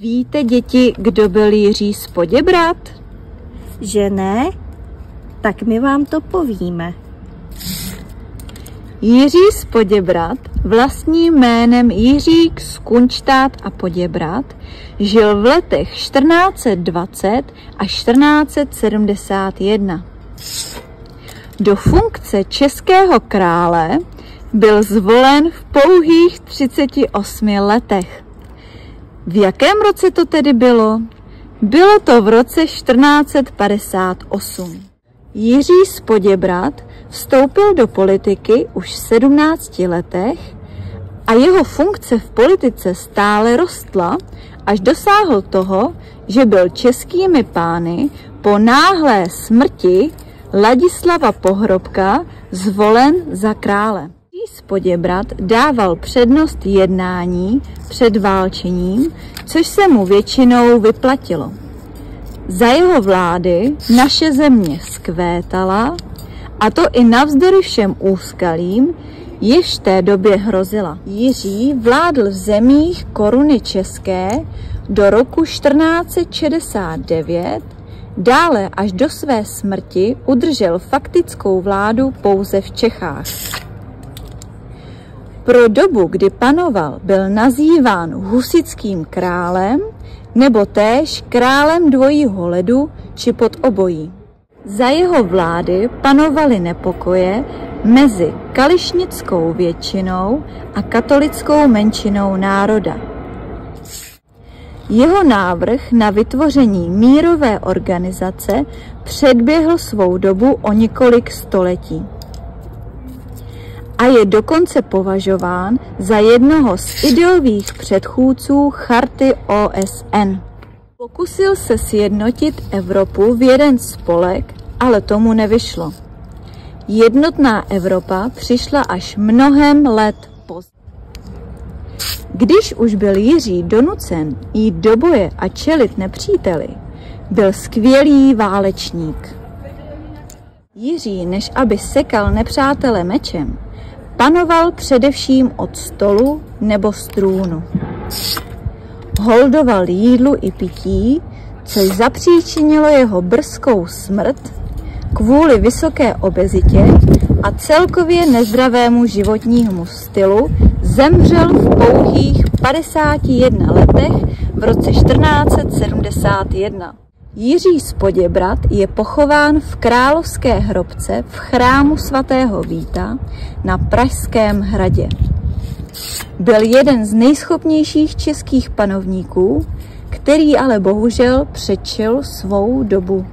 Víte, děti, kdo byl Jiří z Poděbrad? Že ne? Tak my vám to povíme. Jiří z Poděbrad, vlastním jménem Jiřík z Kunštát a Poděbrad, žil v letech 1420 až 1471. Do funkce českého krále byl zvolen v pouhých 38 letech. V jakém roce to tedy bylo? Bylo to v roce 1458. Jiří z Poděbrad vstoupil do politiky už v 17 letech a jeho funkce v politice stále rostla, až dosáhl toho, že byl českými pány po náhlé smrti Ladislava Pohrobka zvolen za krále. Jiří z Poděbrad dával přednost jednání před válčením, což se mu většinou vyplatilo. Za jeho vlády naše země vzkvétala, a to i navzdory všem úskalím, jež v té době hrozila. Jiří vládl v zemích koruny české do roku 1469, dále až do své smrti udržel faktickou vládu pouze v Čechách. Pro dobu, kdy panoval, byl nazýván husitským králem nebo též králem dvojího ledu či podobojí. Za jeho vlády panovaly nepokoje mezi kališnickou většinou a katolickou menšinou národa. Jeho návrh na vytvoření mírové organizace předběhl svou dobu o několik století a je dokonce považován za jednoho z ideových předchůdců charty OSN. Pokusil se sjednotit Evropu v jeden spolek, ale tomu nevyšlo. Jednotná Evropa přišla až mnohem let později. Když už byl Jiří donucen jít do boje a čelit nepříteli, byl skvělý válečník. Jiří, než aby sekal nepřátele mečem, panoval především od stolu nebo z trůnu. Holdoval jídlu i pití, což zapříčinilo jeho brzkou smrt kvůli vysoké obezitě a celkově nezdravému životnímu stylu. Zemřel v pouhých 51 letech v roce 1471. Jiří z Poděbrad je pochován v královské hrobce v chrámu svatého Víta na Pražském hradě. Byl jeden z nejschopnějších českých panovníků, který ale bohužel předčil svou dobu.